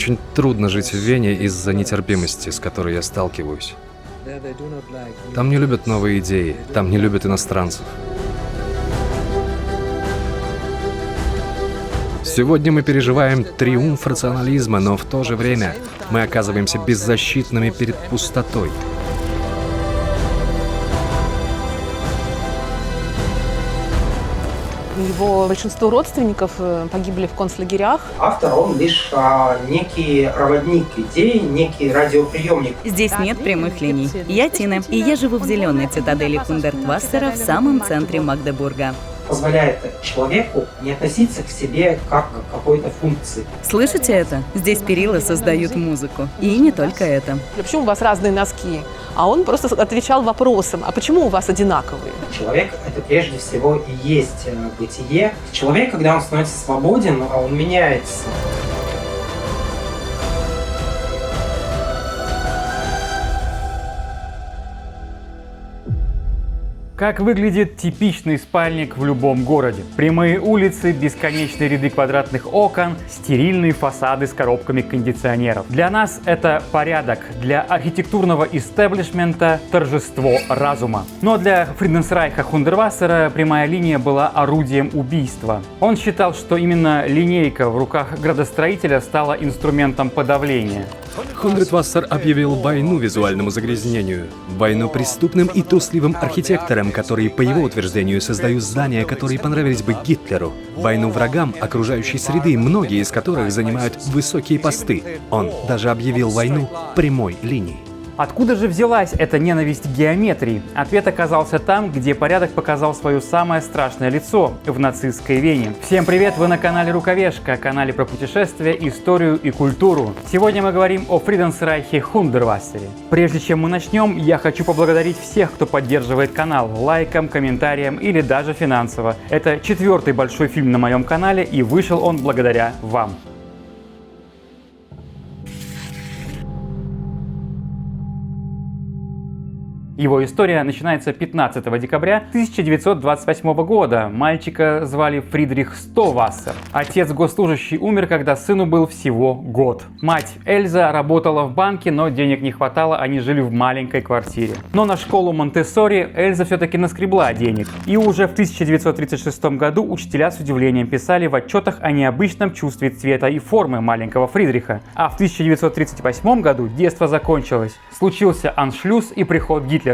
Очень трудно жить в Вене из-за нетерпимости, с которой я сталкиваюсь. Там не любят новые идеи, там не любят иностранцев. Сегодня мы переживаем триумф рационализма, но в то же время мы оказываемся беззащитными перед пустотой. Его большинство родственников погибли в концлагерях. Автор, он лишь некий проводник идей, некий радиоприемник. Здесь нет прямых линий. Я Тина, и я живу в зеленой цитадели Хундертвассера в самом центре Магдебурга. Позволяет человеку не относиться к себе как к какой-то функции. Слышите это? Здесь перила создают музыку. И не только это. Почему у вас разные носки? А он просто отвечал вопросом, а почему у вас одинаковые? Человек — это прежде всего и есть бытие. Человек, когда он становится свободен, он меняется. Как выглядит типичный спальник в любом городе? Прямые улицы, бесконечные ряды квадратных окон, стерильные фасады с коробками кондиционеров. Для нас это порядок, для архитектурного истеблишмента торжество разума. Но для Фриденсрайха Хундервассера прямая линия была орудием убийства. Он считал, что именно линейка в руках градостроителя стала инструментом подавления. Хундертвассер объявил войну визуальному загрязнению, войну преступным и трусливым архитекторам, которые, по его утверждению, создают здания, которые понравились бы Гитлеру, войну врагам окружающей среды, многие из которых занимают высокие посты. Он даже объявил войну прямой линией. Откуда же взялась эта ненависть к геометрии? Ответ оказался там, где порядок показал свое самое страшное лицо – в нацистской Вене. Всем привет, вы на канале Рукавешка, канале про путешествия, историю и культуру. Сегодня мы говорим о Фриденсрайхе Хундервассере. Прежде чем мы начнем, я хочу поблагодарить всех, кто поддерживает канал лайком, комментарием или даже финансово. Это 4-й большой фильм на моем канале, и вышел он благодаря вам. Его история начинается 15 декабря 1928 года. Мальчика звали Фридрих Стовассер. Отец госслужащий умер, когда сыну был всего год. Мать Эльза работала в банке, но денег не хватало, они жили в маленькой квартире. Но на школу Монтессори Эльза все-таки наскребла денег. И уже в 1936 году учителя с удивлением писали в отчетах о необычном чувстве цвета и формы маленького Фридриха. А в 1938 году детство закончилось. Случился аншлюз и приход Гитлера.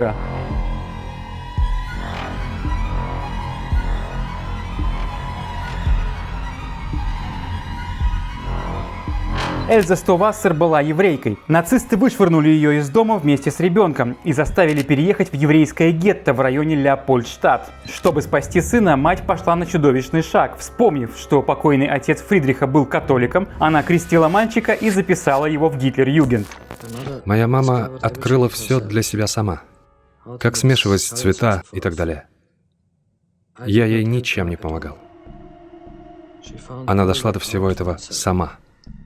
Эльза Стовассер была еврейкой. Нацисты вышвырнули ее из дома вместе с ребенком и заставили переехать в еврейское гетто в районе Леопольдштадт. Чтобы спасти сына, мать пошла на чудовищный шаг. Вспомнив, что покойный отец Фридриха был католиком, она крестила мальчика и записала его в Гитлер-Югенд. Моя мама открыла все для себя сама. Как смешивать цвета и так далее. Я ей ничем не помогал. Она дошла до всего этого сама.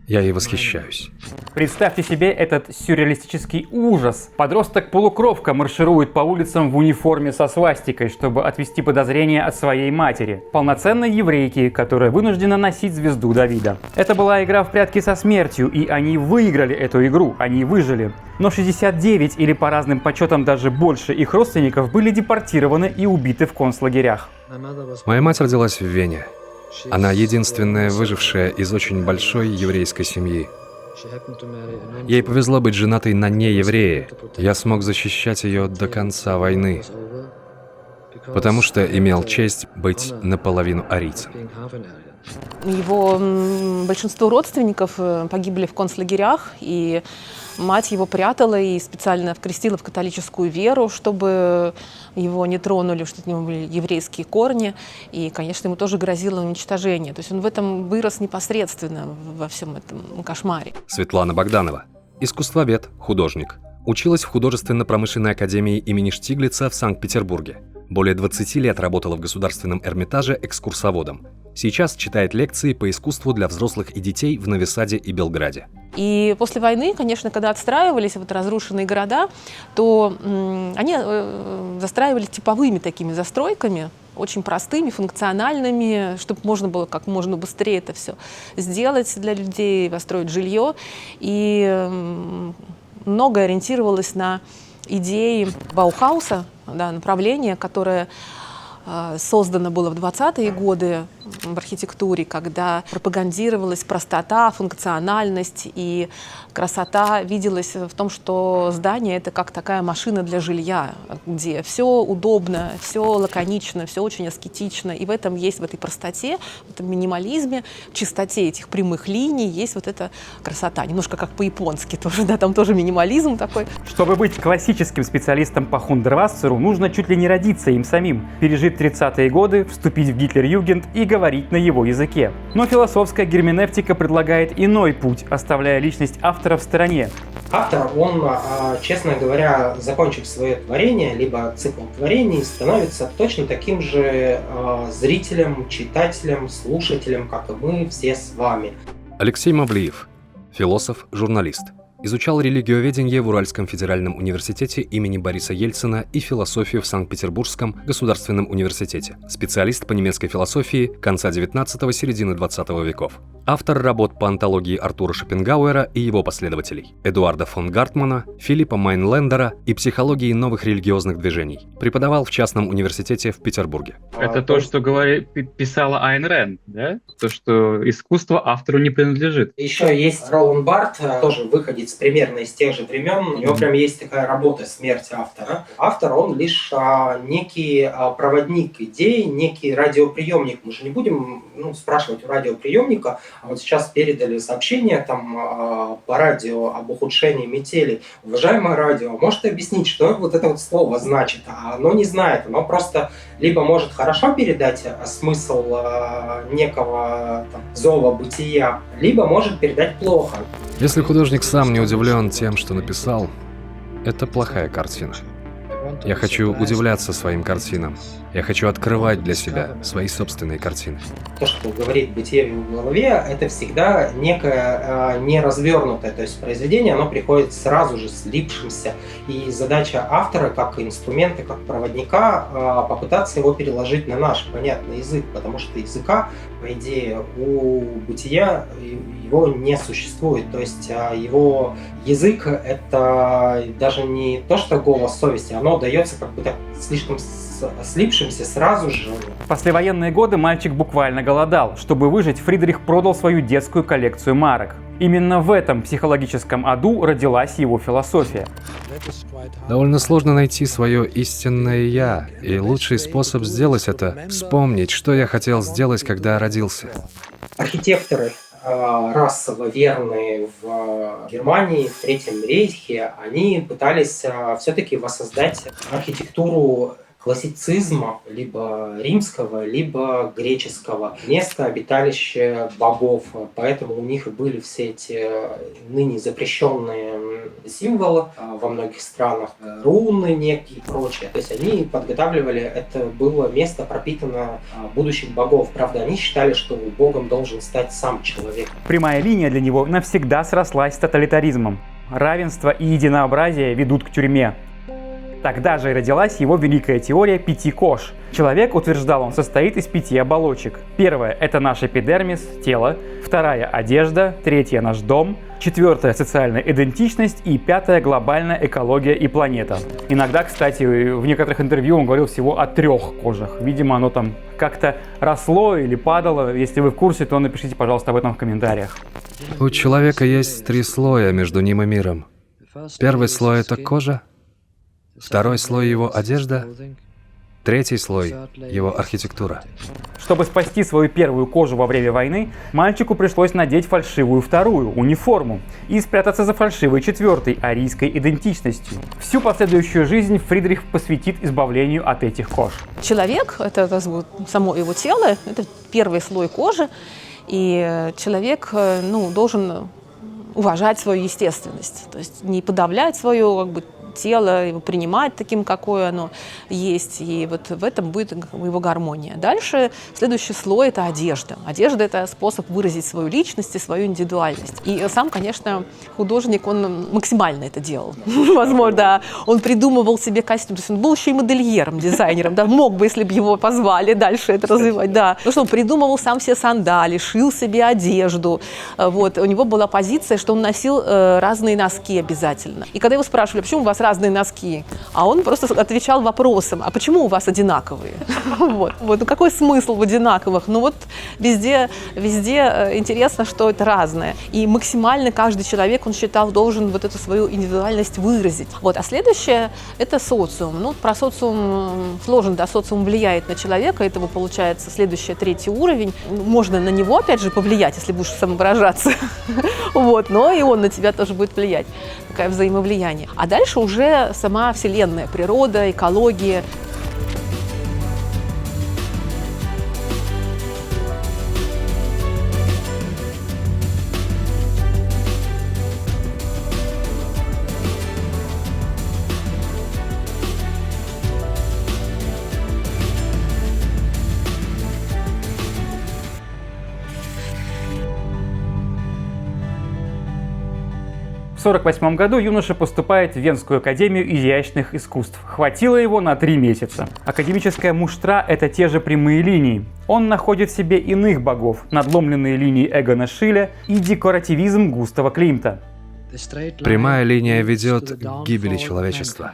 Я ей восхищаюсь. Представьте себе этот сюрреалистический ужас. Подросток-полукровка марширует по улицам в униформе со свастикой, чтобы отвести подозрения от своей матери, полноценной еврейки, которая вынуждена носить звезду Давида. Это была игра в прятки со смертью, и они выиграли эту игру, они выжили. Но 69 или по разным подсчетам даже больше их родственников были депортированы и убиты в концлагерях. Моя мать родилась в Вене. Она единственная выжившая из очень большой еврейской семьи. Ей повезло быть женатой на нееврее. Я смог защищать ее до конца войны, потому что имел честь быть наполовину арийцем. Его большинство родственников погибли в концлагерях, и мать его прятала и специально крестила в католическую веру, чтобы его не тронули, что у него были еврейские корни, и, конечно, ему тоже грозило уничтожение. То есть он в этом вырос непосредственно во всем этом кошмаре. Светлана Богданова. Искусствовед, художник. Училась в художественно-промышленной академии имени Штиглица в Санкт-Петербурге. Более 20 лет работала в Государственном Эрмитаже экскурсоводом. Сейчас читает лекции по искусству для взрослых и детей в Нови Саде и Белграде. И после войны, конечно, когда отстраивались вот разрушенные города, то они застраивали типовыми такими застройками, очень простыми, функциональными, чтобы можно было как можно быстрее это все сделать для людей, построить жилье. И многое ориентировалось на идеи Баухауса, да, направление, которое создано было в 20-е годы в архитектуре, когда пропагандировалась простота, функциональность, и красота виделась в том, что здание — это как такая машина для жилья, где все удобно, все лаконично, все очень аскетично. И в этом есть, в этой простоте, в этом минимализме, в чистоте этих прямых линий есть вот эта красота. Немножко как по-японски тоже, да, там тоже минимализм такой. Чтобы быть классическим специалистом по Хундервассеру, нужно чуть ли не родиться им самим, пережить 30-е годы, вступить в Гитлер-Югенд и говорить на его языке. Но философская герменевтика предлагает иной путь, оставляя личность автора в стороне. Автор, он, честно говоря, закончив свое творение, либо цикл творений, становится точно таким же зрителем, читателем, слушателем, как и мы все с вами. Алексей Мавлиев, философ, журналист. Изучал религиоведение в Уральском федеральном университете имени Бориса Ельцина и философию в Санкт-Петербургском государственном университете. Специалист по немецкой философии конца XIX – середины XX веков. Автор работ по антологии Артура Шопенгауэра и его последователей, Эдуарда фон Гартмана, Филиппа Майнлендера и психологии новых религиозных движений. Преподавал в частном университете в Петербурге. Это то, что писала Айн Рэнд, да? То, что искусство автору не принадлежит. Еще есть Роланд Барт, тоже выходец примерно из тех же времен. У него прям есть такая работа «Смерть автора». Автор, он лишь некий проводник идей, некий радиоприемник. Мы же не будем спрашивать у радиоприемника, а вот сейчас передали сообщение там по радио об ухудшении метели. Уважаемое радио, можете объяснить, что вот это вот слово значит? А оно не знает, оно просто либо может хорошо передать смысл некого зова бытия, либо может передать плохо. Если художник сам не удивлен тем, что написал, это плохая картина. Я хочу удивляться своим картинам. Я хочу открывать для себя свои собственные картины. То, что говорит бытие в его голове, это всегда некое неразвернутое, то есть произведение, оно приходит сразу же слипшимся. И задача автора, как инструмента, как проводника, попытаться его переложить на наш понятный язык, потому что языка, по идее, у бытия его не существует. То есть его язык — это даже не то, что голос совести, оно дается как бы так слишком слипшимся сразу же. В послевоенные годы мальчик буквально голодал. Чтобы выжить, Фридрих продал свою детскую коллекцию марок. Именно в этом психологическом аду родилась его философия. Довольно сложно найти свое истинное «я», и лучший способ сделать это — вспомнить, что я хотел сделать, когда родился. Архитекторы, расово верные в Германии, в Третьем рейхе, они пытались все-таки воссоздать архитектуру классицизма, либо римского, либо греческого, место обиталища богов. Поэтому у них были все эти ныне запрещенные символы во многих странах, руны некие и прочее. То есть они подготавливали, это было место пропитано будущих богов. Правда, они считали, что богом должен стать сам человек. Прямая линия для него навсегда срослась с тоталитаризмом. Равенство и единообразие ведут к тюрьме. Тогда же и родилась его великая теория 5 кож. Человек, утверждал он, состоит из 5 оболочек. Первая – это наш эпидермис, тело. Вторая – одежда. Третья – наш дом. Четвертая – социальная идентичность. И пятая – глобальная экология и планета. Иногда, кстати, в некоторых интервью он говорил всего о 3 кожах. Видимо, оно там как-то росло или падало. Если вы в курсе, то напишите, пожалуйста, об этом в комментариях. У человека есть 3 слоя между ним и миром. Первый слой — это кожа. Второй слой — его одежда, третий слой — его архитектура. Чтобы спасти свою первую кожу во время войны, мальчику пришлось надеть фальшивую вторую, униформу, и спрятаться за фальшивой 4-й, арийской идентичностью. Всю последующую жизнь Фридрих посвятит избавлению от этих кож. Человек — это само его тело, это первый слой кожи, и человек должен уважать свою естественность, то есть не подавлять свою тело, его принимать таким, какое оно есть, и вот в этом будет его гармония. Дальше следующий слой – это одежда. Одежда – это способ выразить свою личность и свою индивидуальность. И сам, конечно, художник, он максимально это делал. Возможно, да, он придумывал себе костюм, то есть он был еще и модельером, дизайнером, да, мог бы, если бы его позвали дальше это развивать, да. Потому что он придумывал сам себе сандали, шил себе одежду, вот. У него была позиция, что он носил разные носки обязательно. И когда его спрашивали, почему у вас разные носки, а он просто отвечал вопросом, а почему у вас одинаковые? Вот. Ну, какой смысл в одинаковых? Ну вот везде интересно, что это разное. И максимально каждый человек, он считал, должен вот эту свою индивидуальность выразить. Вот. А следующее – это социум. Ну, про социум сложно, да, социум влияет на человека, это получается следующий, третий уровень. Можно на него, опять же, повлиять, если будешь самовыражаться. Вот. Но и он на тебя тоже будет влиять. Такое взаимовлияние. А дальше уже сама Вселенная, природа, экология. В 1948 году юноша поступает в Венскую академию изящных искусств. Хватило его на 3 месяца. Академическая муштра – это те же прямые линии. Он находит в себе иных богов, надломленные линии Эгона Шиля и декоративизм Густава Климта. Прямая линия ведет к гибели человечества.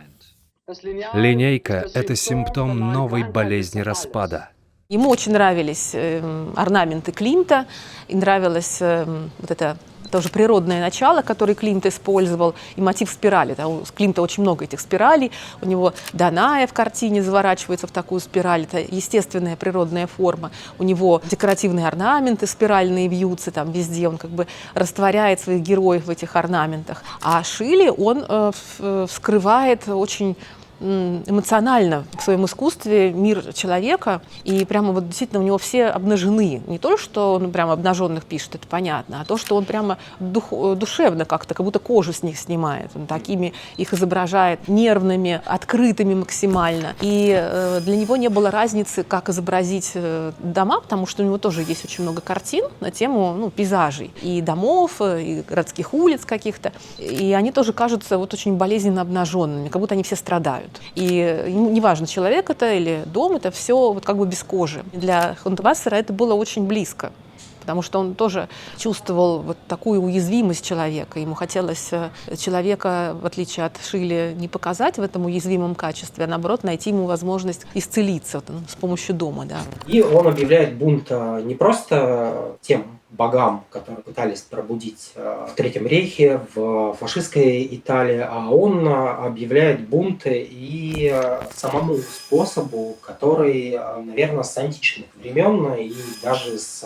Линейка – это симптом новой болезни распада. Ему очень нравились орнаменты Климта, и нравилось вот это тоже природное начало, которое Климт использовал, и мотив спирали. У Климта очень много этих спиралей. У него Даная в картине заворачивается в такую спираль. Это естественная природная форма. У него декоративные орнаменты спиральные вьются там везде. Он как бы растворяет своих героев в этих орнаментах. А Шиле он вскрывает очень эмоционально в своем искусстве мир человека, и прямо вот действительно у него все обнажены. Не то, что он прямо обнаженных пишет, это понятно, а то, что он прямо душевно как-то, как будто кожу с них снимает. Он такими их изображает нервными, открытыми максимально. И для него не было разницы, как изобразить дома, потому что у него тоже есть очень много картин на тему пейзажей. И домов, и городских улиц каких-то. И они тоже кажутся вот очень болезненно обнаженными, как будто они все страдают. И неважно, человек это или дом, это все вот как бы без кожи. Для Хундервассера это было очень близко, потому что он тоже чувствовал вот такую уязвимость человека. Ему хотелось человека, в отличие от Шиле, не показать в этом уязвимом качестве, а наоборот найти ему возможность исцелиться с помощью дома. Да. И он объявляет бунт не просто тем богам, которые пытались пробудить в Третьем рейхе, в фашистской Италии, а он объявляет бунт и самому способу, который, наверное, с античных времен и даже с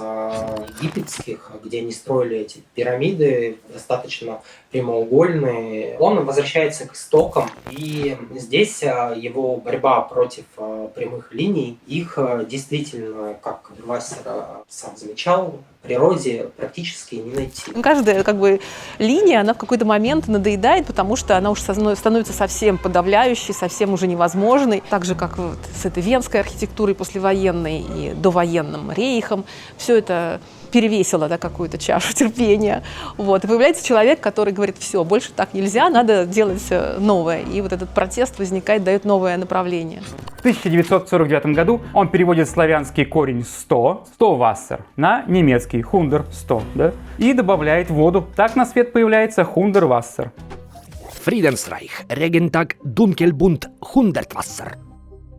египетских, где они строили эти пирамиды, достаточно прямоугольные. Он возвращается к истокам, и здесь его борьба против прямых линий, их действительно, как Вассер сам замечал, в природе практически не найти. Каждая линия, она в какой-то момент надоедает, потому что она уже становится совсем подавляющей, совсем уже невозможной. Так же, как вот с этой венской архитектурой послевоенной и довоенным рейхом. Все это перевесило какую-то чашу терпения. Вот. И появляется человек, который говорит, все, больше так нельзя, надо делать новое. И вот этот протест возникает, дает новое направление. В 1949 году он переводит славянский корень 100 Вассер, на немецкий Хундер 100, да? И добавляет воду. Так на свет появляется Хундервассер. Фриденсрайх, Регентаг, Дункельбунд, Хундертвассер.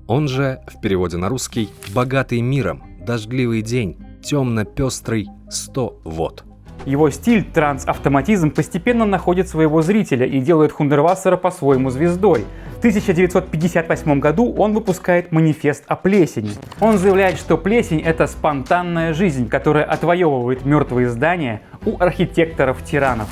Он же, в переводе на русский, «богатый миром», «дождливый день», «темно-пестрый 100 вод». Его стиль, трансавтоматизм, постепенно находит своего зрителя и делает Хундервассера по-своему звездой. В 1958 году он выпускает манифест о плесени. Он заявляет, что плесень — это спонтанная жизнь, которая отвоевывает мертвые здания у архитекторов-тиранов.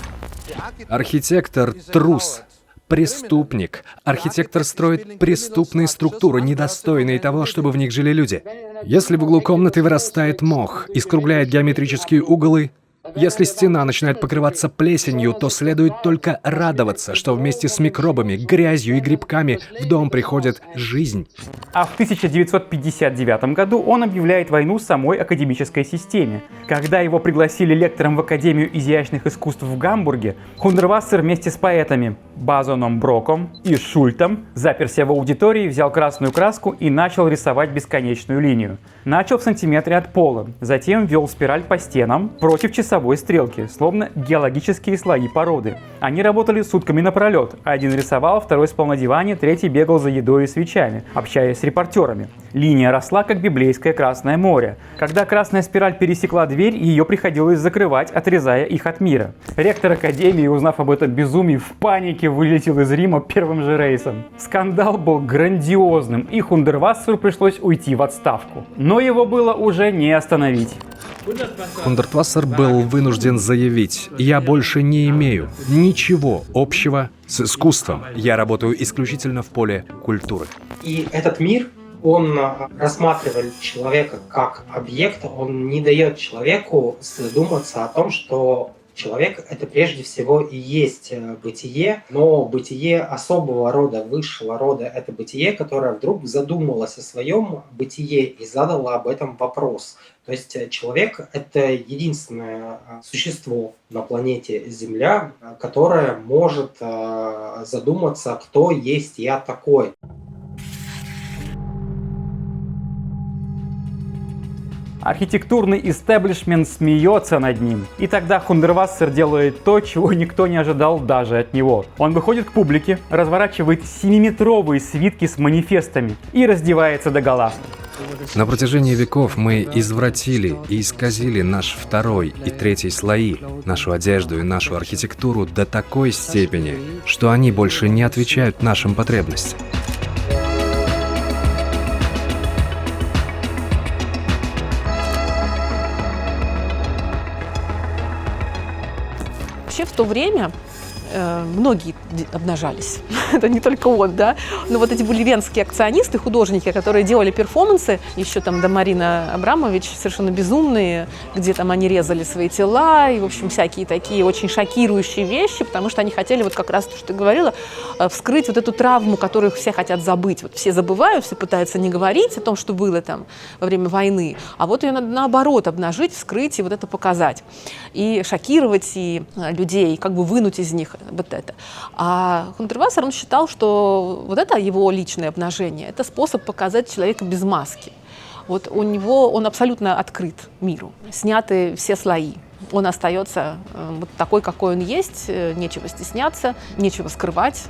Архитектор — трус, преступник. Архитектор строит преступные структуры, недостойные того, чтобы в них жили люди. Если в углу комнаты вырастает мох и скругляет геометрические углы, Если стена начинает покрываться плесенью, то следует только радоваться, что вместе с микробами, грязью и грибками в дом приходит жизнь. А в 1959 году он объявляет войну самой академической системе. Когда его пригласили лектором в Академию изящных искусств в Гамбурге, Хундервассер вместе с поэтами Базоном Броком и Шультом заперся в аудитории, взял красную краску и начал рисовать бесконечную линию. Начал в сантиметре от пола, затем вел спираль по стенам против часовой стрелки, словно геологические слои породы. Они работали сутками напролет. Один рисовал, второй спал на диване, третий бегал за едой и свечами, общаясь с репортерами. Линия росла, как библейское Красное море. Когда красная спираль пересекла дверь, ее приходилось закрывать, отрезая их от мира. Ректор Академии, узнав об этом безумии, в панике вылетел из Рима первым же рейсом. Скандал был грандиозным, и Хундервассеру пришлось уйти в отставку. Но его было уже не остановить. Хундертвассер был вынужден заявить: «Я больше не имею ничего общего с искусством. Я работаю исключительно в поле культуры». И этот мир, он рассматривает человека как объект, он не дает человеку задуматься о том, что человек — это прежде всего и есть бытие, но бытие особого рода, высшего рода — это бытие, которое вдруг задумалось о своем бытие и задало об этом вопрос. То есть человек — это единственное существо на планете Земля, которое может задуматься, кто есть я такой. Архитектурный истеблишмент смеется над ним. И тогда Хундервассер делает то, чего никто не ожидал даже от него. Он выходит к публике, разворачивает 7-метровые свитки с манифестами и раздевается догола. На протяжении веков мы извратили и исказили наш второй и третий слои, нашу одежду и нашу архитектуру до такой степени, что они больше не отвечают нашим потребностям. Вообще в то время многие обнажались. Это не только он, да. Но вот эти были венские акционисты, художники, которые делали перформансы, еще там до Марина Абрамович, совершенно безумные, где там они резали свои тела, и, в общем, всякие такие очень шокирующие вещи, потому что они хотели, вот как раз то, что ты говорила, вскрыть вот эту травму, которую все хотят забыть. Вот все забывают, все пытаются не говорить о том, что было там во время войны, а вот ее надо наоборот обнажить, вскрыть и вот это показать. И шокировать и людей, как бы вынуть из них вот это. А Хундервассер, он считал, что вот это его личное обнажение, это способ показать человека без маски. Вот у него, он абсолютно открыт миру, сняты все слои. Он остается вот такой, какой он есть, нечего стесняться, нечего скрывать.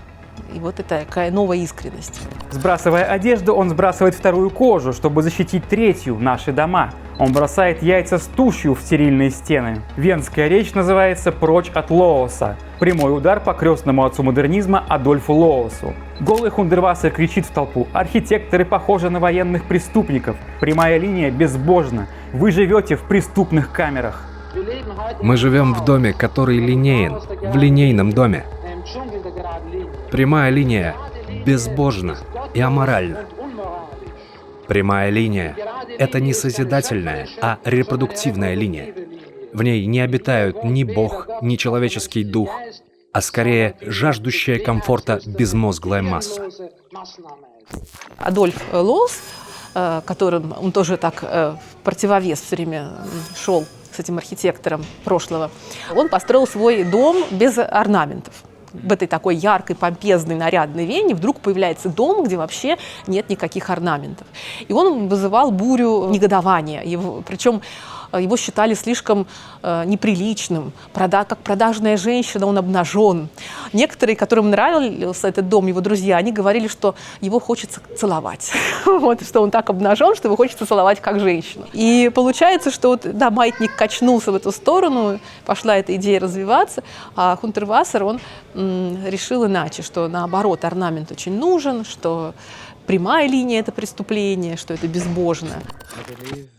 И вот это такая новая искренность. Сбрасывая одежду, он сбрасывает вторую кожу, чтобы защитить третью, наши дома. Он бросает яйца с тушью в стерильные стены. Венская речь называется «Прочь от Лооса». Прямой удар по крестному отцу модернизма Адольфу Лоосу. Голый Хундервассер кричит в толпу: «Архитекторы похожи на военных преступников. Прямая линия безбожна. Вы живете в преступных камерах». Мы живем в доме, который линеен, в линейном доме. Прямая линия безбожна и аморальна. Прямая линия — это не созидательная, а репродуктивная линия. В ней не обитают ни Бог, ни человеческий дух, а скорее жаждущая комфорта безмозглая масса. Адольф Лоос, которым он тоже так в противовес все время шел с этим архитектором прошлого, он построил свой дом без орнаментов. В этой такой яркой, помпезной, нарядной Вене вдруг появляется дом, где вообще нет никаких орнаментов. И он вызывал бурю негодования. Причем его считали слишком неприличным. Как продажная женщина, он обнажен. Некоторые, которым нравился этот дом, его друзья, они говорили, что его хочется целовать. Вот, что он так обнажен, что его хочется целовать как женщину. И получается, что вот, да, маятник качнулся в эту сторону, пошла эта идея развиваться, а Хундервассер, он решил иначе, что наоборот, орнамент очень нужен, что прямая линия — это преступление, что это безбожно.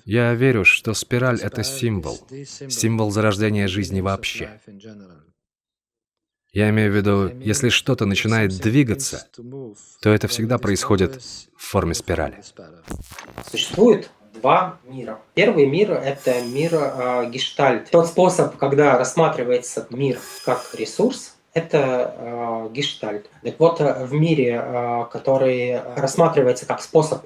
Я верю, что спираль — это символ зарождения жизни вообще. Я имею в виду, если что-то начинает двигаться, то это всегда происходит в форме спирали. Существует два мира. Первый мир – это мир гештальт. Тот способ, когда рассматривается мир как ресурс, это гештальт. Так вот, в мире, который рассматривается как способ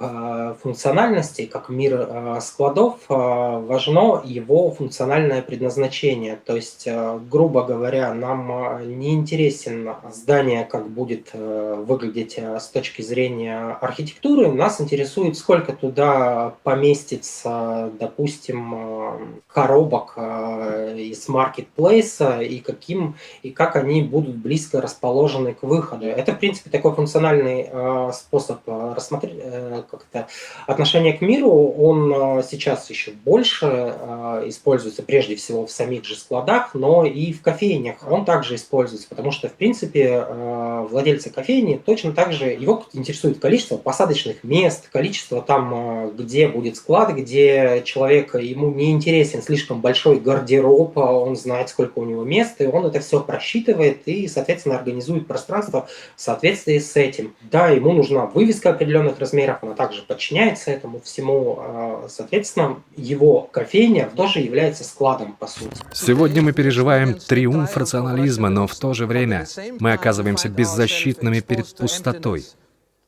функциональности, как мир складов, важно его функциональное предназначение. То есть, грубо говоря, нам не интересен здание, как будет выглядеть с точки зрения архитектуры. Нас интересует, сколько туда поместится, допустим, коробок из маркетплейса и как они будут близко расположены к выходу. Это, в принципе, такой функциональный способ рассмотреть как-то отношение к миру. Он сейчас еще больше используется прежде всего в самих же складах, но и в кофейнях он также используется, потому что, в принципе, владельцы кофейни точно так же, его интересует количество посадочных мест, количество там, где будет склад, где человек, ему не интересен слишком большой гардероб, он знает, сколько у него мест, и он это все просчитывает и, соответственно, организует пространство в соответствии с этим. Да, ему нужна вывеска определенных размеров, она также подчиняется этому всему. Соответственно, его кофейня тоже является складом, по сути. Сегодня мы переживаем триумф рационализма, но в то же время мы оказываемся беззащитными перед пустотой,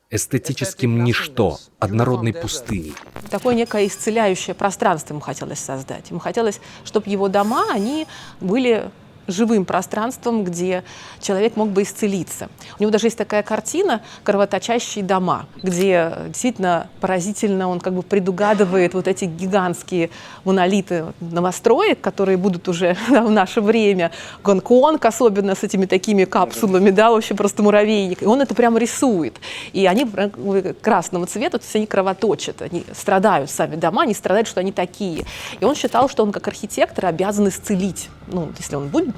эстетическим ничто, однородной пустыней. Такое некое исцеляющее пространство ему хотелось создать. Ему хотелось, чтобы его дома, они были живым пространством, где человек мог бы исцелиться. У него даже есть такая картина «Кровоточащие дома», где действительно поразительно он как бы предугадывает вот эти гигантские монолиты новостроек, которые будут уже в наше время. Гонконг особенно с этими такими капсулами, да, вообще просто муравейник. И он это прямо рисует. И они красного цвета, то есть они кровоточат, они страдают сами дома, они страдают, что они такие. И он считал, что он как архитектор обязан исцелить. Ну, если он будет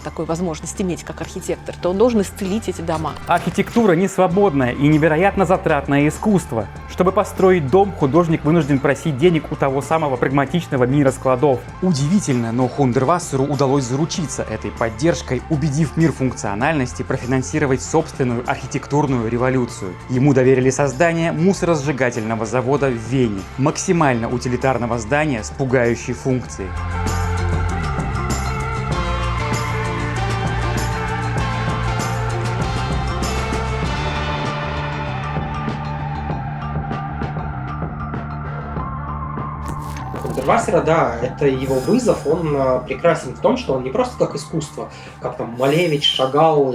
такой возможность иметь как архитектор, то он должен исцелить эти дома. Архитектура не свободное и невероятно затратное искусство. Чтобы построить дом, художник вынужден просить денег у того самого прагматичного мира складов. Удивительно, но Хундервассеру удалось заручиться этой поддержкой, убедив мир функциональности профинансировать собственную архитектурную революцию. Ему доверили создание мусоросжигательного завода в Вене, максимально утилитарного здания с пугающей функцией. Хундервассера, да, это его вызов, он прекрасен в том, что он не просто как искусство, как там Малевич, Шагал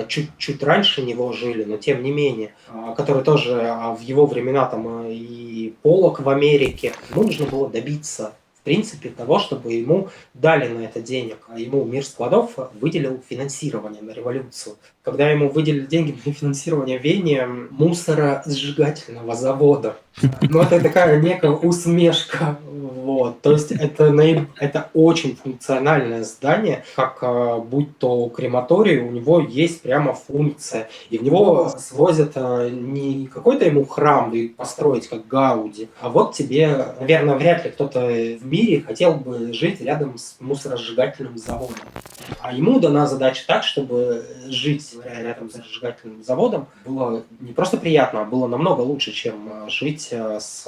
чуть раньше него жили, но тем не менее, которые тоже в его времена там и Поллок в Америке, ему нужно было добиться в принципе того, чтобы ему дали на это денег, а ему мир складов выделил финансирование на революцию. Когда ему выделили деньги на финансирование в Вене мусоросжигательного завода. Ну, это такая некая усмешка. Вот. То есть это очень функциональное здание, как будь то крематорий, у него есть прямо функция. И в него свозят не какой-то ему храм построить, как Гауди, а вот тебе, наверное, вряд ли кто-то в мире хотел бы жить рядом с мусоросжигательным заводом. А ему дана задача так, чтобы жить рядом с зажигательным заводом было не просто приятно, а было намного лучше, чем жить с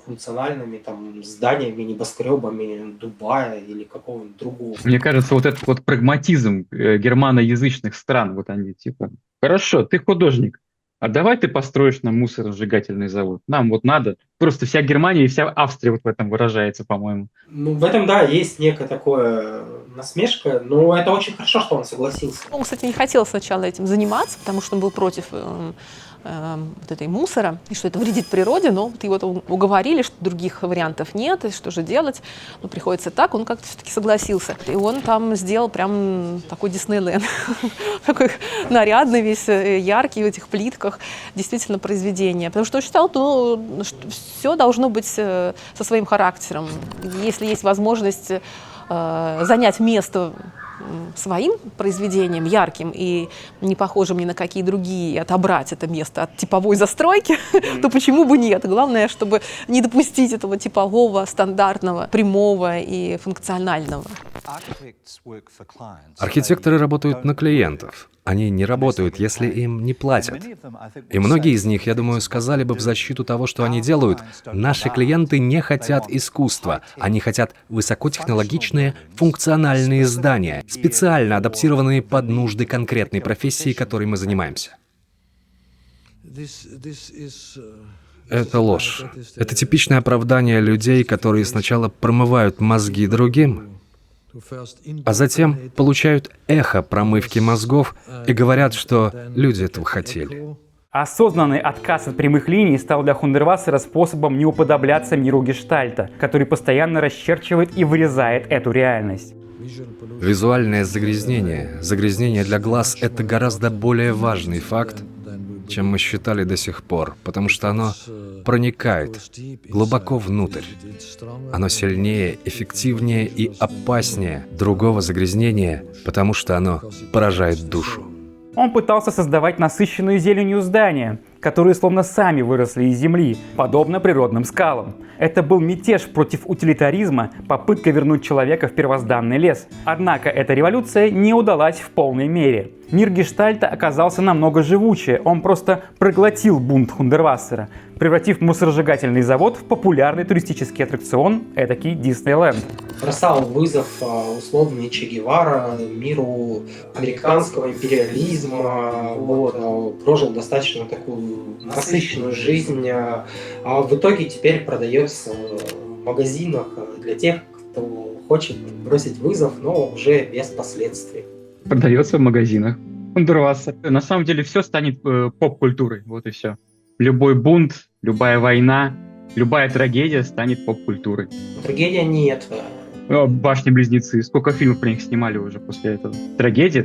функциональными там зданиями, небоскребами Дубая или какого-нибудь другого. Мне кажется, вот этот вот прагматизм германоязычных стран, вот они типа, хорошо, ты художник, а давай ты построишь нам мусоросжигательный завод. Нам вот надо. Просто вся Германия и вся Австрия вот в этом выражается, по-моему. Ну, в этом, да, есть некое такое насмешка, но это очень хорошо, что он согласился. Он, кстати, не хотел сначала этим заниматься, потому что он был против вот этой мусора, и что это вредит природе, но вот его уговорили, что других вариантов нет, и что же делать, ну, приходится так, он как-то все-таки согласился. И он там сделал прям такой Диснейленд, такой нарядный, весь яркий в этих плитках, действительно произведение. Потому что он считал, ну, что все должно быть со своим характером. Если есть возможность занять место своим произведением, ярким и не похожим ни на какие другие, и отобрать это место от типовой застройки, то почему бы нет? Главное, чтобы не допустить этого типового, стандартного, прямого и функционального. Архитекторы работают на клиентов. Они не работают, если им не платят. И многие из них, я думаю, сказали бы в защиту того, что они делают: наши клиенты не хотят искусства, они хотят высокотехнологичные, функциональные здания, специально адаптированные под нужды конкретной профессии, которой мы занимаемся. Это ложь. Это типичное оправдание людей, которые сначала промывают мозги другим, а затем получают эхо промывки мозгов и говорят, что люди этого хотели. Осознанный отказ от прямых линий стал для Хундервассера способом не уподобляться миру Гештальта, который постоянно расчерчивает и вырезает эту реальность. Визуальное загрязнение для глаз — это гораздо более важный факт, чем мы считали до сих пор, потому что оно проникает глубоко внутрь. Оно сильнее, эффективнее и опаснее другого загрязнения, потому что оно поражает душу. Он пытался создавать насыщенную зеленью здания, которые словно сами выросли из земли, подобно природным скалам. Это был мятеж против утилитаризма, попытка вернуть человека в первозданный лес. Однако эта революция не удалась в полной мере. Мир Гештальта оказался намного живучее, он просто проглотил бунт Хундервассера, превратив мусоросжигательный завод в популярный туристический аттракцион, этакий Диснейленд. Бросал вызов условный Че Гевара миру американского империализма, прожил достаточно такую насыщенную жизнь, а в итоге теперь продается в магазинах для тех, кто хочет бросить вызов, но уже без последствий. Продается в магазинах. Хундервассер. На самом деле все станет поп-культурой, вот и все. Любой бунт, любая война, любая трагедия станет поп-культурой. Трагедия нет. Башни-близнецы. Сколько фильмов про них снимали уже после этого? Трагедия.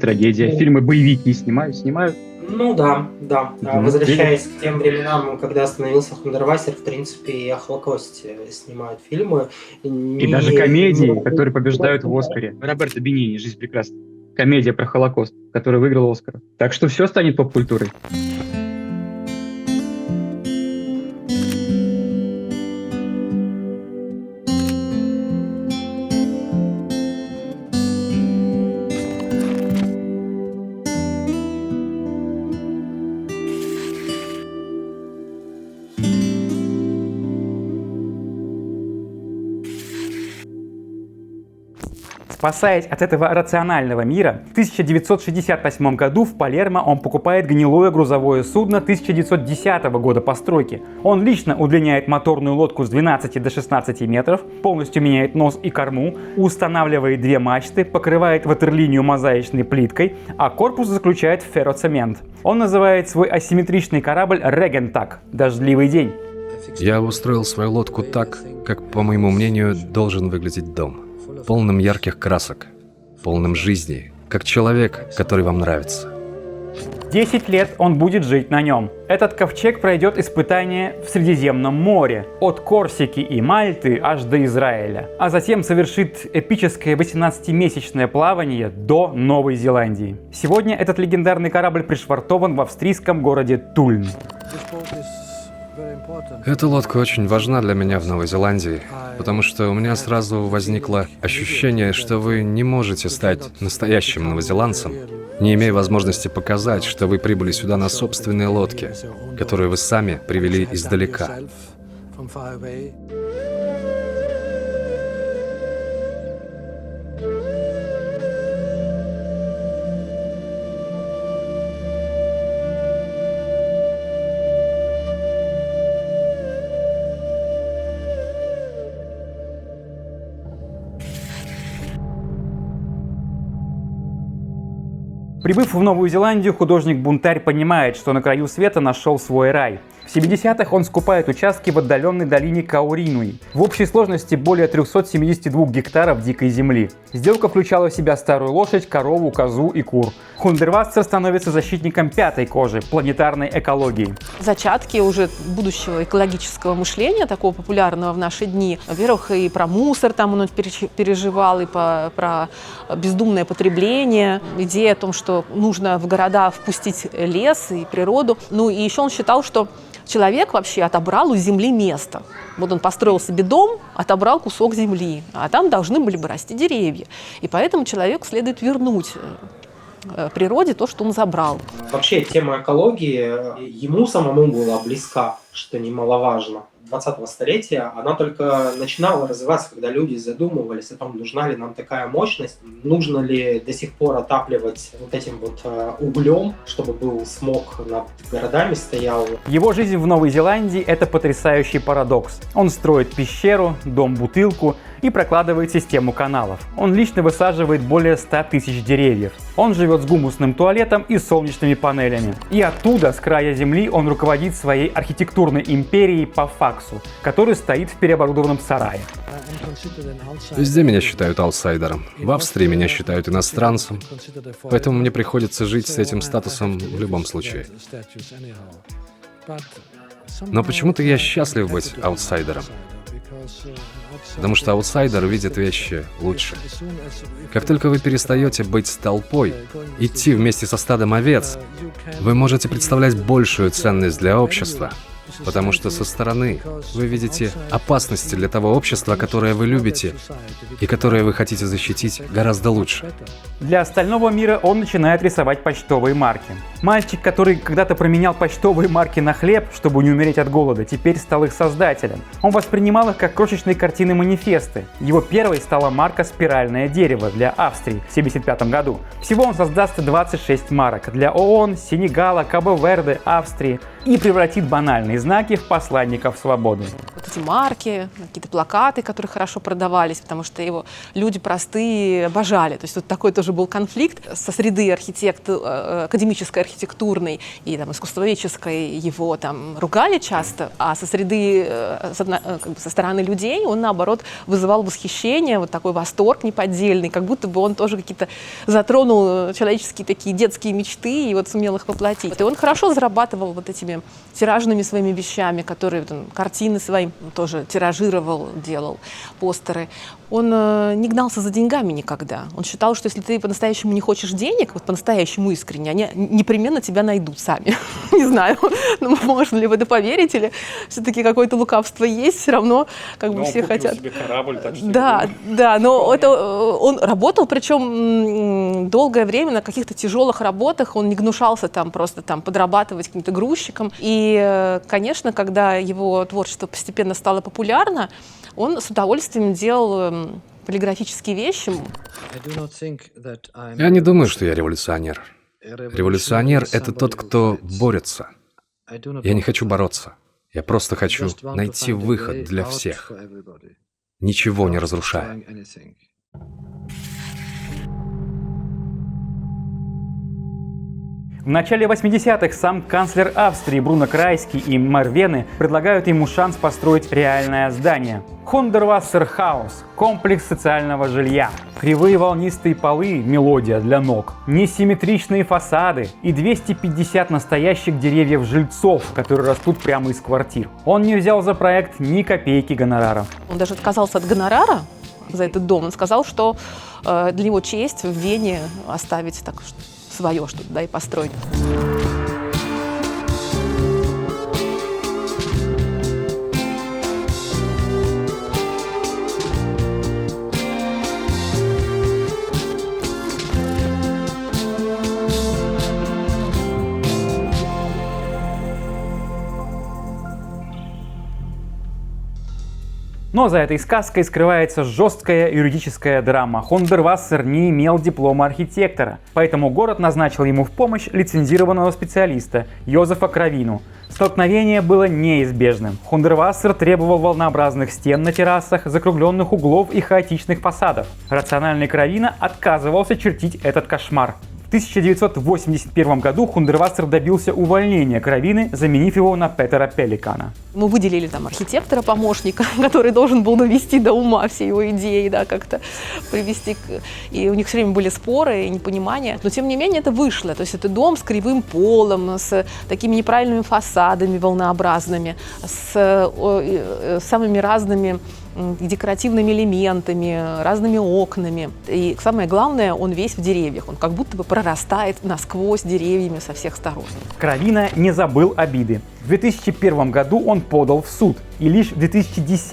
Фильмы боевики снимают. Ну да. Возвращаясь к тем временам, когда остановился Хундервассер, в принципе, и о Холокосте снимают фильмы. И даже комедии, которые побеждают в Оскаре. Роберто Бенини «Жизнь прекрасна». Комедия про Холокост, который выиграл Оскар. Так что все станет поп-культурой. Спасаясь от этого рационального мира, в 1968 году в Палермо он покупает гнилое грузовое судно 1910 года постройки. Он лично удлиняет моторную лодку с 12 до 16 метров, полностью меняет нос и корму, устанавливает 2 мачты, покрывает ватерлинию мозаичной плиткой, а корпус заключает в ферроцемент. Он называет свой асимметричный корабль «Регентаг» – «Дождливый день». Я устроил свою лодку так, как, по моему мнению, должен выглядеть дом. Полным ярких красок, полным жизни, как человек, который вам нравится. 10 лет он будет жить на нем. Этот ковчег пройдет испытания в Средиземном море, от Корсики и Мальты аж до Израиля, а затем совершит эпическое 18-месячное плавание до Новой Зеландии. Сегодня этот легендарный корабль пришвартован в австрийском городе Тульн. Эта лодка очень важна для меня в Новой Зеландии, потому что у меня сразу возникло ощущение, что вы не можете стать настоящим новозеландцем, не имея возможности показать, что вы прибыли сюда на собственной лодке, которую вы сами привели издалека. Прибыв в Новую Зеландию, художник-бунтарь понимает, что на краю света нашел свой рай. В 70-х он скупает участки в отдаленной долине Кауринуи. В общей сложности более 372 гектаров дикой земли. Сделка включала в себя старую лошадь, корову, козу и кур. Хундервассер становится защитником пятой кожи – планетарной экологии. Зачатки уже будущего экологического мышления, такого популярного в наши дни. Во-первых, и про мусор там он переживал, и про бездумное потребление. Идея о том, что нужно в города впустить лес и природу. Ну и еще он считал, что человек вообще отобрал у земли место. Вот он построил себе дом, отобрал кусок земли, а там должны были бы расти деревья. И поэтому человеку следует вернуть природе то, что он забрал. Вообще тема экологии ему самому была близка, что немаловажно. 20-го столетия она только начинала развиваться, когда люди задумывались о том, нужна ли нам такая мощность, нужно ли до сих пор отапливать вот этим вот углем, чтобы был смог над городами стоял. Его жизнь в Новой Зеландии – это потрясающий парадокс. Он строит пещеру, дом-бутылку и прокладывает систему каналов. Он лично высаживает более 100 тысяч деревьев. Он живет с гумусным туалетом и солнечными панелями. И оттуда, с края земли, он руководит своей архитектурной империей по факсу, который стоит в переоборудованном сарае. Везде меня считают аутсайдером. В Австрии меня считают иностранцем. Поэтому мне приходится жить с этим статусом в любом случае. Но почему-то я счастлив быть аутсайдером. Потому что аутсайдер видит вещи лучше. Как только вы перестаете быть толпой, идти вместе со стадом овец, вы можете представлять большую ценность для общества. Потому что со стороны вы видите опасности для того общества, которое вы любите и которое вы хотите защитить гораздо лучше. Для остального мира он начинает рисовать почтовые марки. Мальчик, который когда-то променял почтовые марки на хлеб, чтобы не умереть от голода, теперь стал их создателем. Он воспринимал их как крошечные картины-манифесты. Его первой стала марка «Спиральное дерево» для Австрии в 1975 году. Всего он создаст 26 марок для ООН, Сенегала, Кабо-Верде, Австрии и превратит банальные знаки в посланников свободы. Вот эти марки, какие-то плакаты, которые хорошо продавались, потому что его люди простые обожали. То есть вот такой тоже был конфликт со среды академической, архитектурной и там, искусствоведческой, его там ругали часто, а со среды, со стороны людей он, наоборот, вызывал восхищение, вот такой восторг неподдельный, как будто бы он тоже какие-то затронул человеческие такие детские мечты и вот сумел их воплотить. И он хорошо зарабатывал вот этими тиражными своими вещами, которые там, картины свои тоже тиражировал, делал постеры. Он не гнался за деньгами никогда. Он считал, что если ты по-настоящему не хочешь денег, вот по-настоящему искренне, они непременно тебя найдут сами. Не знаю, можно ли в это поверить, или все-таки какое-то лукавство есть, все равно как бы все хотят. Себе корабль, так что да, но это он работал, причем долгое время на каких-то тяжелых работах, он не гнушался там просто там подрабатывать каким-то грузчиком. И, конечно, когда его творчество постепенно стало популярно, он с удовольствием делал полиграфические вещи. Я не думаю, что я революционер. Революционер — это тот, кто борется. Я не хочу бороться. Я просто хочу найти выход для всех, ничего не разрушая. В начале 80-х сам канцлер Австрии Бруно Крайский и мэр Вены предлагают ему шанс построить реальное здание. Hundertwasserhaus – комплекс социального жилья. Кривые волнистые полы – мелодия для ног. Несимметричные фасады и 250 настоящих деревьев-жильцов, которые растут прямо из квартир. Он не взял за проект ни копейки гонорара. Он даже отказался от гонорара за этот дом. Он сказал, что для него честь в Вене оставить так свое что-то, да, и построить. Но за этой сказкой скрывается жесткая юридическая драма. Hundertwasser не имел диплома архитектора, поэтому город назначил ему в помощь лицензированного специалиста Йозефа Кравину. Столкновение было неизбежным. Hundertwasser требовал волнообразных стен на террасах, закругленных углов и хаотичных фасадов. Рациональный Кравина отказывался чертить этот кошмар. В 1981 году Hundertwasser добился увольнения Кравины, заменив его на Петера Пеликана. Мы выделили там архитектора-помощника, который должен был довести до ума все его идеи, да, как-то привести. И у них все время были споры и непонимания. Но тем не менее это вышло. То есть это дом с кривым полом, с такими неправильными фасадами волнообразными, с самыми разными декоративными элементами, разными окнами. И самое главное, он весь в деревьях. Он как будто бы прорастает насквозь деревьями со всех сторон. Кравина не забыл обиды. В 2001 году он подал в суд, и лишь в 2010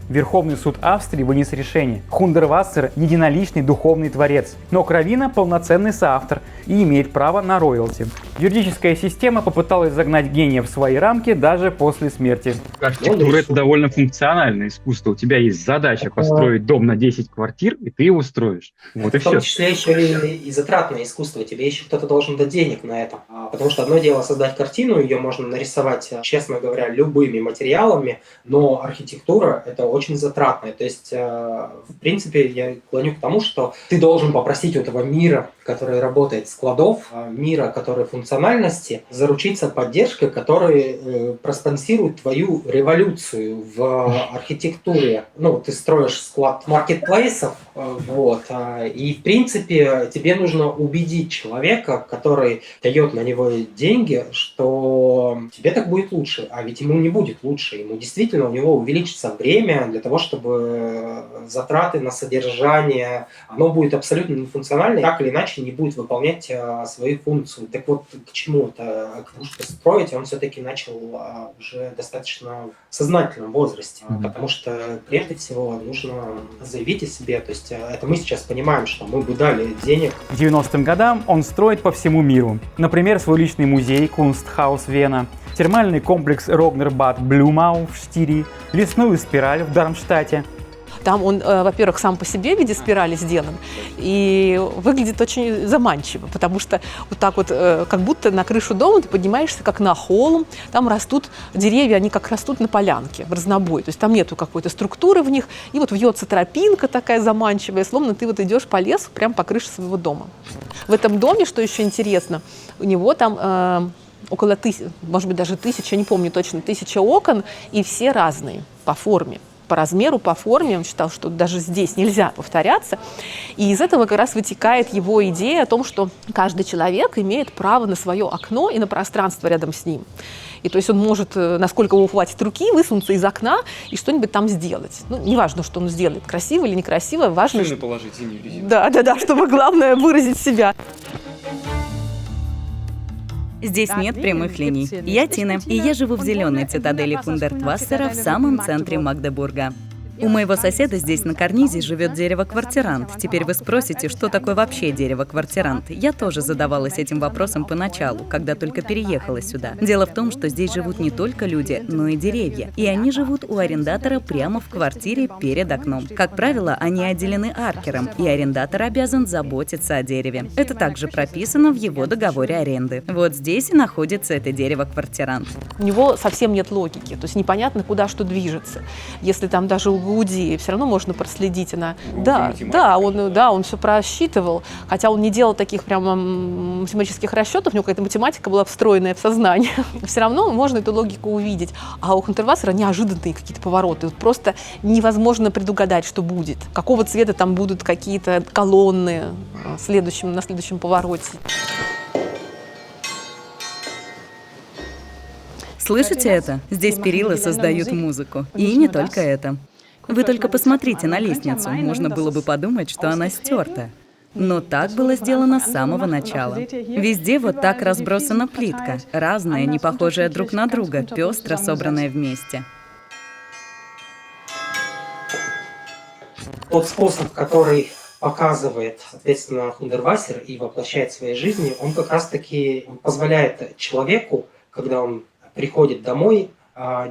Верховный суд Австрии вынес решение. Хундервассер – единоличный духовный творец, но Кровина – полноценный соавтор и имеет право на роялти. Юридическая система попыталась загнать гения в свои рамки даже после смерти. Архитектура — это довольно функциональное искусство. У тебя есть задача построить дом на 10 квартир, и ты его строишь. Вот и В том все. числе еще и затратное искусство. Тебе еще кто-то должен дать денег на это. Потому что одно дело создать картину, ее можно нарисовать, честно говоря, любыми материалами, но архитектура – это очень затратное. То есть, в принципе, я клоню к тому, что ты должен попросить у этого мира, который работает, складов, мира, который функциональности, заручиться поддержкой, который проспонсирует твою революцию в архитектуре. Ну, ты строишь склад маркетплейсов, вот, и, в принципе, тебе нужно убедить человека, который дает на него деньги, что тебе так будет лучше, а ведь ему не будет лучше, ему действительно, у него увеличится время для того, чтобы затраты на содержание, оно будет абсолютно нефункционально, так или иначе не будет выполнять свою функцию. Так вот, к чему это? К тому, что строить он все-таки начал уже достаточно в сознательном возрасте, потому что прежде всего нужно заявить о себе, то есть это мы сейчас понимаем, что мы бы дали денег. К 90-м годам он строит по всему миру. Например, свой личный музей Kunsthaus Вена, термальный комплекс Рогнер-Бад Блюмау в Штирии, лесную спираль в Дармштадте. Там он, во-первых, сам по себе в виде спирали сделан и выглядит очень заманчиво, потому что вот так вот, как будто на крышу дома ты поднимаешься как на холм, там растут деревья, они как растут на полянке в разнобой, то есть там нету какой-то структуры в них, и вот вьется тропинка такая заманчивая, словно ты вот идешь по лесу прямо по крыше своего дома. В этом доме, что еще интересно, у него там около 1000, может быть даже 1000, не помню точно, 1000 окон, и все разные по форме. По размеру, по форме, он считал, что даже здесь нельзя повторяться. И из этого как раз вытекает его идея о том, что каждый человек имеет право на свое окно и на пространство рядом с ним. И то есть он может, насколько его хватит руки, высунуться из окна и что-нибудь там сделать. Ну, неважно, что он сделает, красиво или некрасиво, важно... Шины положить, синюю резину. Да, чтобы главное выразить себя. Здесь нет прямых линий. Я Тина, и я живу в зеленой цитадели Хундертвассера в самом центре Магдебурга. У моего соседа здесь на карнизе живет дерево-квартирант. Теперь вы спросите, что такое вообще дерево-квартирант? Я тоже задавалась этим вопросом поначалу, когда только переехала сюда. Дело в том, что здесь живут не только люди, но и деревья. И они живут у арендатора прямо в квартире перед окном. Как правило, они отделены аркером, и арендатор обязан заботиться о дереве. Это также прописано в его договоре аренды. Вот здесь и находится это дерево-квартирант. У него совсем нет логики, то есть непонятно, куда что движется. Если там даже у Гауди, все равно можно проследить. Он все просчитывал, хотя он не делал таких прямо математических расчетов, у него какая-то математика была встроенная в сознание. Все равно можно эту логику увидеть. А у Хундервассера неожиданные какие-то повороты. Вот просто невозможно предугадать, что будет. Какого цвета там будут какие-то колонны на следующем повороте. Слышите это? Здесь перила создают музыку. И не только это. Вы только посмотрите на лестницу. Можно было бы подумать, что она стерта. Но так было сделано с самого начала. Везде вот так разбросана плитка. Разная, не похожая друг на друга, пестро собранная вместе. Тот способ, который показывает, соответственно, Хундервассер и воплощает в своей жизни, он как раз-таки позволяет человеку, когда он приходит домой,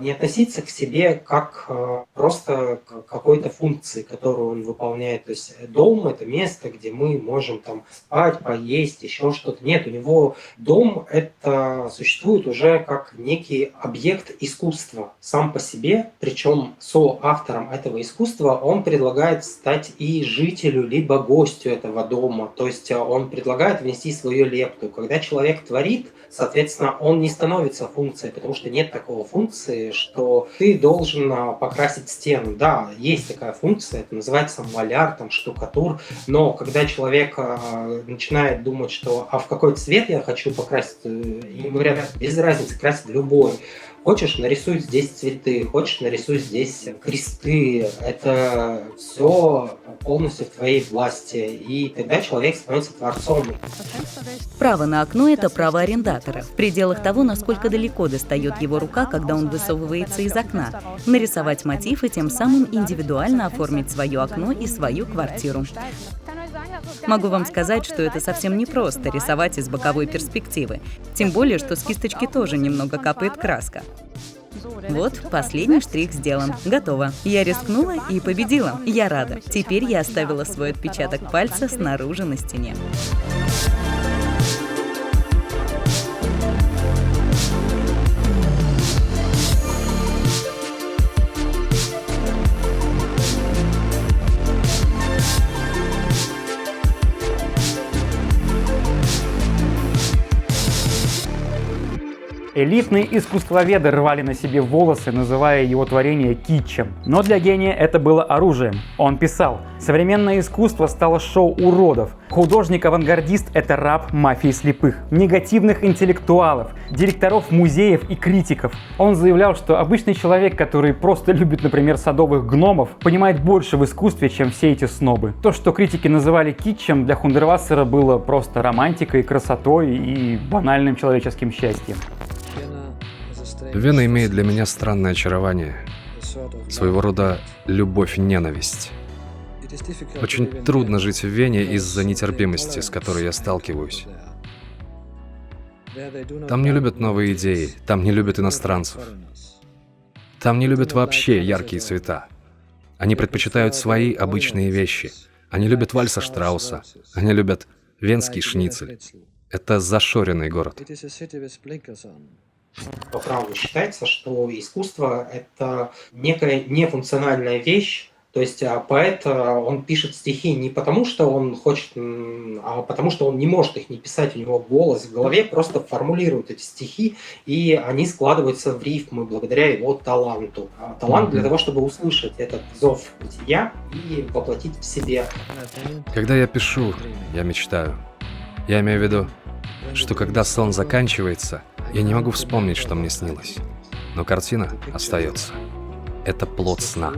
не относиться к себе как просто к какой-то функции, которую он выполняет. То есть дом – это место, где мы можем там спать, поесть, еще что-то. Нет, у него дом – это существует уже как некий объект искусства сам по себе, причем соавтором этого искусства он предлагает стать и жителю, либо гостю этого дома. То есть он предлагает внести свою лепту. Когда человек творит, соответственно, он не становится функцией, потому что нет такого функции, что ты должен покрасить стену. Да, есть такая функция, это называется маляр, там, штукатур, но когда человек начинает думать, что в какой цвет я хочу покрасить, им говорят, без разницы, красить любой, Хочешь, нарисуй здесь цветы, хочешь, нарисуй здесь кресты. Это все полностью в твоей власти. И тогда человек становится творцом. Право на окно – это право арендатора, в пределах того, насколько далеко достает его рука, когда он высовывается из окна. Нарисовать мотив и тем самым индивидуально оформить свое окно и свою квартиру. Могу вам сказать, что это совсем непросто рисовать из боковой перспективы. Тем более, что с кисточки тоже немного капает краска. Вот, последний штрих сделан. Готово. Я рискнула и победила. Я рада. Теперь я оставила свой отпечаток пальца снаружи на стене. Элитные искусствоведы рвали на себе волосы, называя его творение китчем. Но для гения это было оружием. Он писал: «Современное искусство стало шоу уродов. Художник-авангардист – это раб мафии слепых, негативных интеллектуалов, директоров музеев и критиков». Он заявлял, что обычный человек, который просто любит, например, садовых гномов, понимает больше в искусстве, чем все эти снобы. То, что критики называли китчем, для Хундервассера было просто романтикой, красотой и банальным человеческим счастьем. Вена имеет для меня странное очарование, своего рода любовь-ненависть. Очень трудно жить в Вене из-за нетерпимости, с которой я сталкиваюсь. Там не любят новые идеи, там не любят иностранцев. Там не любят вообще яркие цвета. Они предпочитают свои обычные вещи. Они любят вальса Штрауса, они любят венский шницель. Это зашоренный город. По праву считается, что искусство — это некая нефункциональная вещь. То есть поэт, он пишет стихи не потому, что он хочет, а потому, что он не может их не писать, у него голос в голове просто формулирует эти стихи, и они складываются в рифмы благодаря его таланту. Талант для того, чтобы услышать этот зов бытия и воплотить в себе. Когда я пишу, я мечтаю. Я имею в виду, что когда сон заканчивается, я не могу вспомнить, что мне снилось. Но картина остается. Это плод сна.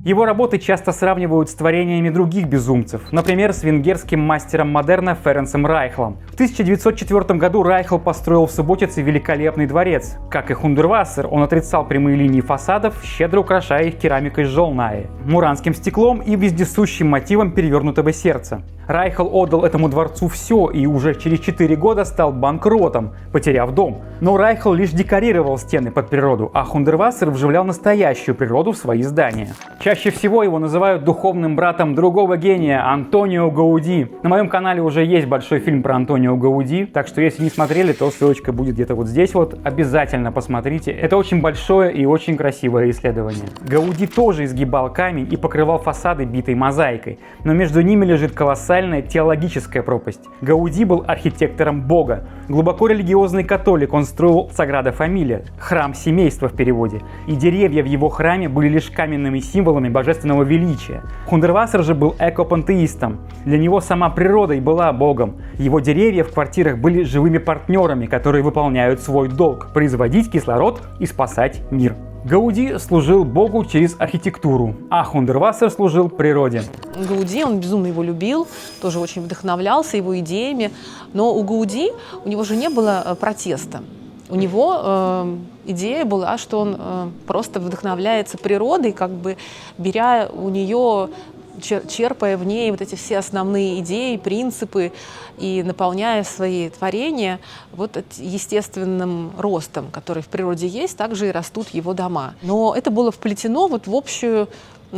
Его работы часто сравнивают с творениями других безумцев, например, с венгерским мастером модерна Ференцем Райхлом. В 1904 году Райхл построил в Суботице великолепный дворец. Как и Хундервассер, он отрицал прямые линии фасадов, щедро украшая их керамикой жолнаи, муранским стеклом и вездесущим мотивом перевернутого сердца. Райхл отдал этому дворцу все и уже через 4 года стал банкротом, потеряв дом. Но Райхл лишь декорировал стены под природу, а Хундервассер вживлял настоящую природу в свои здания. Чаще всего его называют духовным братом другого гения Антонио Гауди. На моем канале уже есть большой фильм про Антонио Гауди, так что если не смотрели, то ссылочка будет где-то вот здесь вот. Обязательно посмотрите. Это очень большое и очень красивое исследование. Гауди тоже изгибал камень и покрывал фасады битой мозаикой, но между ними лежит колоссальная теологическая пропасть. Гауди был архитектором Бога. Глубоко религиозный католик, он строил Саграда Фамилия, храм семейства в переводе. И деревья в его храме были лишь каменными символами божественного величия. Хундервассер же был экопантеистом. Для него сама природа и была Богом. Его деревья в квартирах были живыми партнерами, которые выполняют свой долг – производить кислород и спасать мир. Гауди служил Богу через архитектуру, а Хундервассер служил природе. Гауди, он безумно его любил, тоже очень вдохновлялся его идеями, но у Гауди, у него же не было протеста. У него идея была, что он просто вдохновляется природой, как бы беря у нее, черпая в ней вот эти все основные идеи, принципы и наполняя свои творения вот естественным ростом, который в природе есть, также и растут его дома. Но это было вплетено вот в общую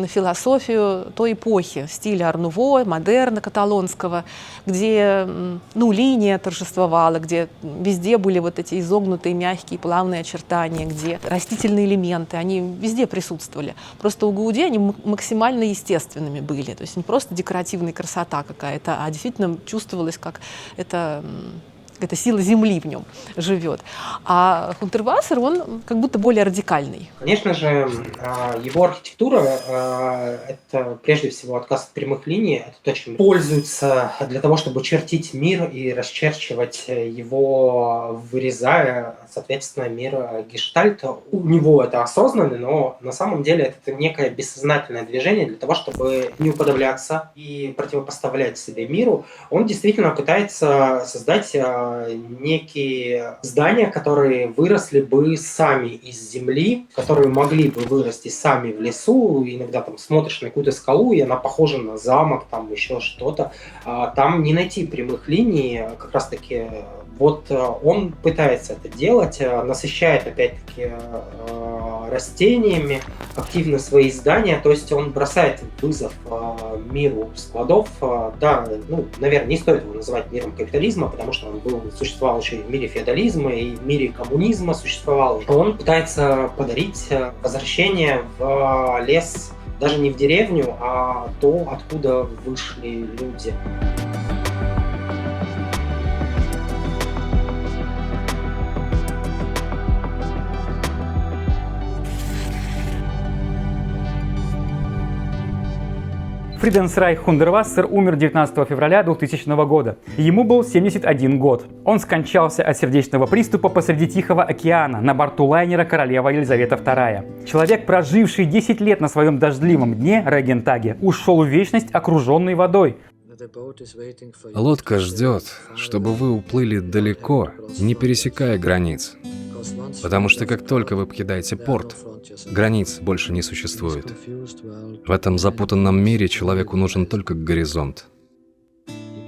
философию той эпохи, стиля ар-нуво, модерна каталонского, где линия торжествовала, где везде были вот эти изогнутые, мягкие, плавные очертания, где растительные элементы, они везде присутствовали. Просто у Гауди они максимально естественными были, то есть не просто декоративная красота какая-то, а действительно чувствовалось, как это какая-то сила Земли в нем живет. А Хунтервассер, он как будто более радикальный. Конечно же, его архитектура это прежде всего отказ от прямых линий, это то, чем пользуются для того, чтобы чертить мир и расчерчивать его, вырезая, соответственно, мир гештальта. У него это осознанно, но на самом деле это некое бессознательное движение для того, чтобы не уподобляться и противопоставлять себе миру. Он действительно пытается создать некие здания, которые выросли бы сами из земли, которые могли бы вырасти сами в лесу. Иногда там смотришь на какую-то скалу, и она похожа на замок, там еще что-то. Там не найти прямых линий, как раз-таки вот он пытается это делать, насыщает опять-таки растениями активно свои здания, то есть он бросает вызов миру складов. Да, ну, наверное, не стоит его называть миром капитализма, потому что он существовал еще и в мире феодализма, и в мире коммунизма существовал. Он пытается подарить возвращение в лес, даже не в деревню, а то, откуда вышли люди. Фриденсрайх Хундервассер умер 19 февраля 2000 года. Ему был 71 год. Он скончался от сердечного приступа посреди Тихого океана на борту лайнера «Королева Елизавета II». Человек, проживший 10 лет на своем дождливом дне, Регентаге, ушел в вечность, окруженный водой. Лодка ждет, чтобы вы уплыли далеко, не пересекая границ. Потому что как только вы покидаете порт, границ больше не существует. В этом запутанном мире человеку нужен только горизонт.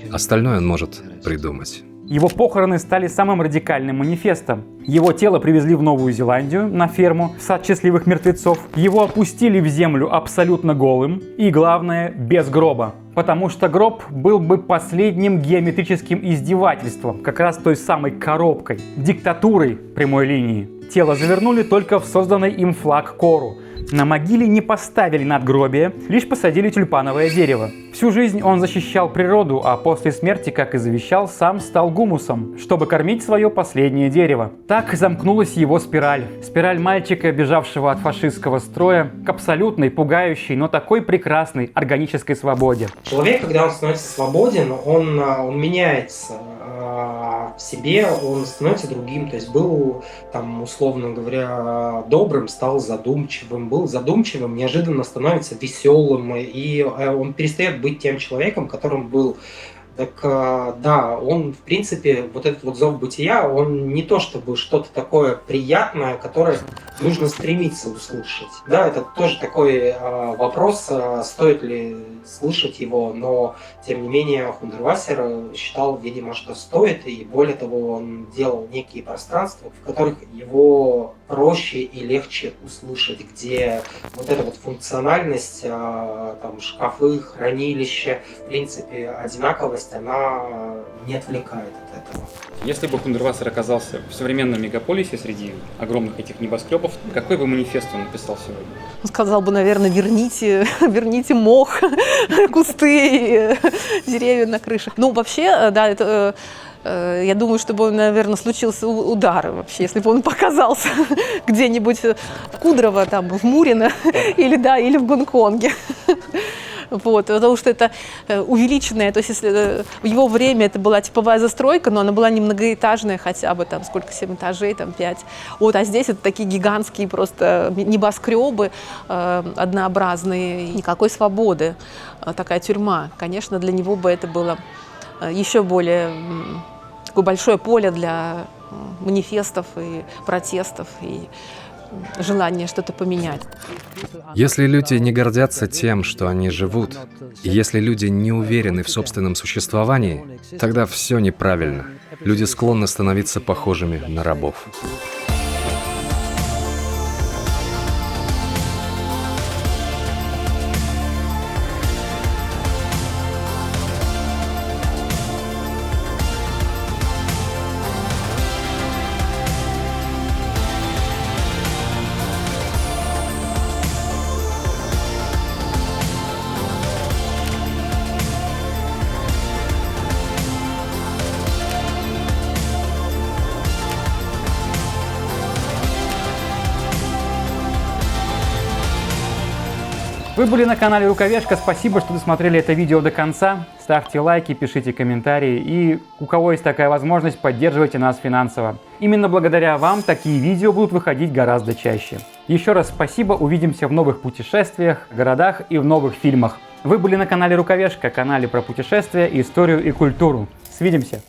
Остальное он может придумать. Его похороны стали самым радикальным манифестом. Его тело привезли в Новую Зеландию, на ферму, в сад счастливых мертвецов. Его опустили в землю абсолютно голым и, главное, без гроба. Потому что гроб был бы последним геометрическим издевательством, как раз той самой коробкой, диктатурой прямой линии. Тело завернули только в созданный им флаг Кору. На могиле не поставили надгробие, лишь посадили тюльпановое дерево. Всю жизнь он защищал природу, а после смерти, как и завещал, сам стал гумусом, чтобы кормить свое последнее дерево. Так замкнулась его спираль. Спираль мальчика, бежавшего от фашистского строя, к абсолютной, пугающей, но такой прекрасной органической свободе. Человек, когда он становится свободен, он меняется в себе, он становится другим. То есть был, там, условно говоря, добрым, стал задумчивым, был задумчивым, неожиданно становится веселым, и он перестает быть тем человеком, которым был. Так да, он, в принципе, вот этот вот зов бытия, он не то чтобы что-то такое приятное, которое нужно стремиться услышать. Да, это тоже такой вопрос, стоит ли слышать его, но, тем не менее, Хундервассер считал, видимо, что стоит, и более того, он делал некие пространства, в которых его проще и легче услышать, где вот эта вот функциональность, там, шкафы, хранилища, в принципе, одинаковость, она не отвлекает от этого. Если бы Хундервассер оказался в современном мегаполисе среди огромных этих небоскребов, какой бы манифест он написал сегодня? Он сказал бы, наверное, верните мох, кусты, деревья на крышах. Ну, вообще, да, это... Я думаю, что бы, наверное, случился удар вообще, если бы он показался где-нибудь в Кудрово, там, в Мурино или в Гонконге. Вот, потому что это увеличенное, то есть если в его время это была типовая застройка, но она была не многоэтажная хотя бы, там сколько, 7 этажей, там 5. Вот, а здесь это такие гигантские просто небоскребы однообразные, никакой свободы, такая тюрьма. Конечно, для него бы это было еще более такое большое поле для манифестов и протестов и желания что-то поменять. Если люди не гордятся тем, что они живут, и если люди не уверены в собственном существовании, тогда все неправильно. Люди склонны становиться похожими на рабов. Вы были на канале Рукавешка, спасибо, что досмотрели это видео до конца. Ставьте лайки, пишите комментарии и, у кого есть такая возможность, поддерживайте нас финансово. Именно благодаря вам такие видео будут выходить гораздо чаще. Еще раз спасибо, увидимся в новых путешествиях, городах и в новых фильмах. Вы были на канале Рукавешка, канале про путешествия, историю и культуру. Свидимся!